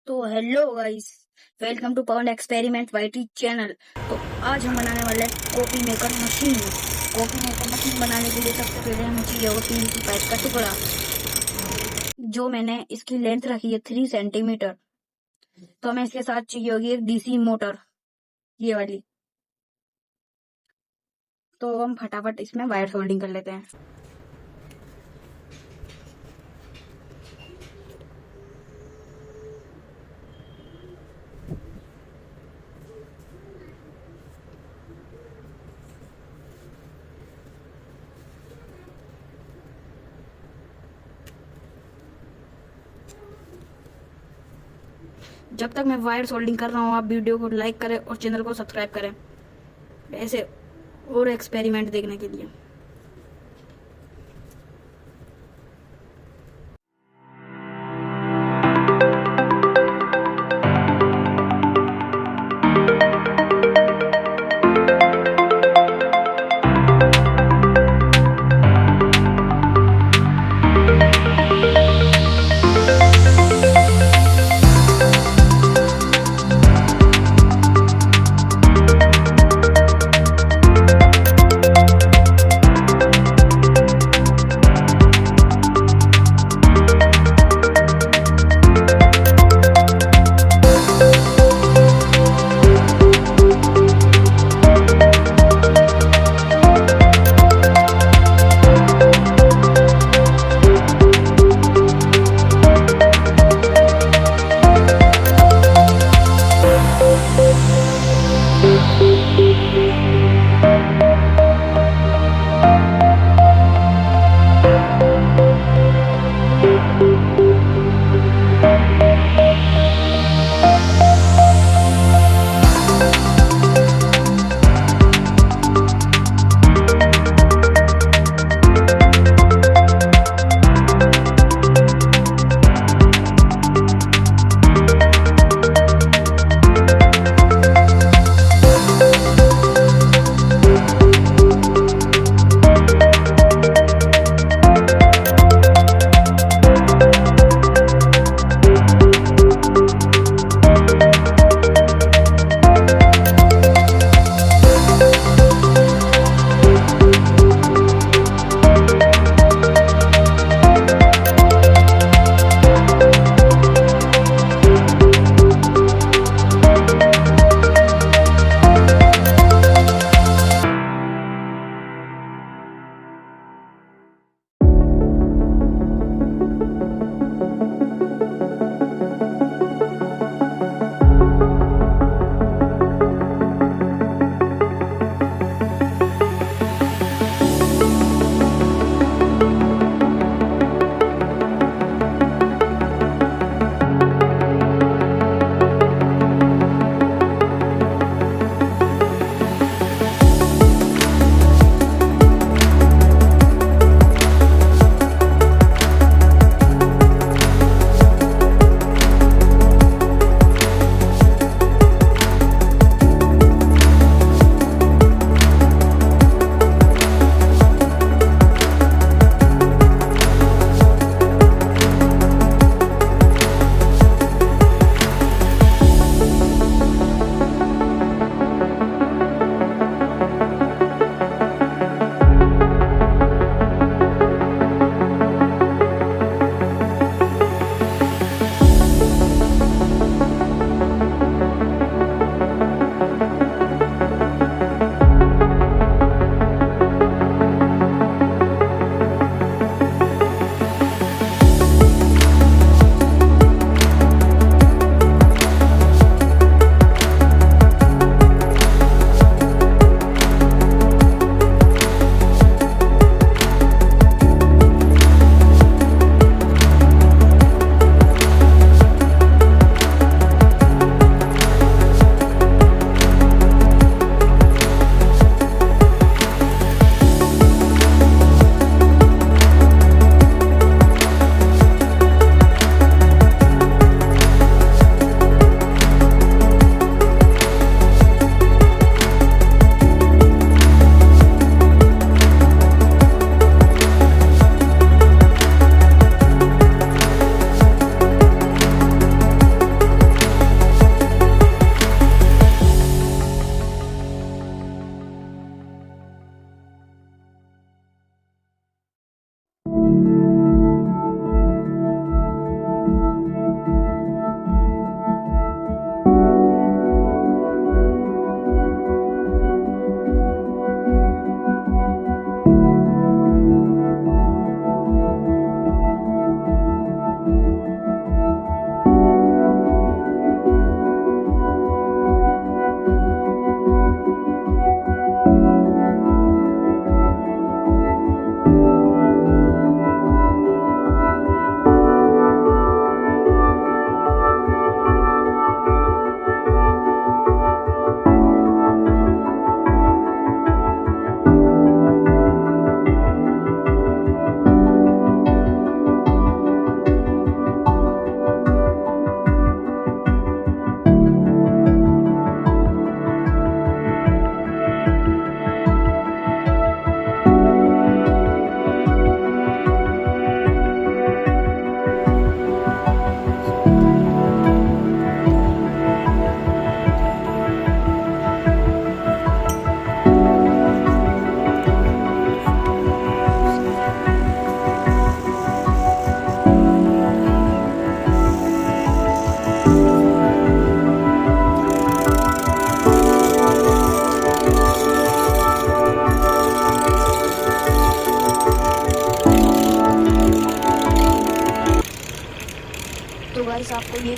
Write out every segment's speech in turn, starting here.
तो hello guys, welcome to Pawan experiment YT चैनल। तो आज हम बनाने वाले हैं coffee maker machine. Coffee maker machine बनाने के लिए सबसे पहले हमें चाहिए होगा PVC पाइप का टुकड़ा, जो मैंने इसकी लेंथ रखी है 3 सेंटीमीटर। तो हमें इसके साथ चाहिए होगी एक DC मोटर, ये वाली। तो हम फटाफट इसमें वायर सोल्डिंग कर लेते हैं। जब तक मैं वायर सोल्डिंग कर रहा हूँ, आप वीडियो को लाइक करें और चैनल को सब्सक्राइब करें ऐसे और एक्सपेरिमेंट देखने के लिए।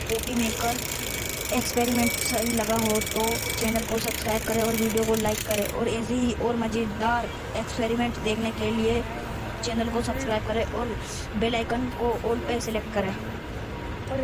कॉपी मेकर एक्सपेरिमेंट सही लगा हो तो चैनल को सब्सक्राइब करें और वीडियो को लाइक करें, और ऐसे ही और मज़ेदार एक्सपेरिमेंट देखने के लिए चैनल को सब्सक्राइब करें और बेल आइकन को ऑल पे सेलेक्ट करें। और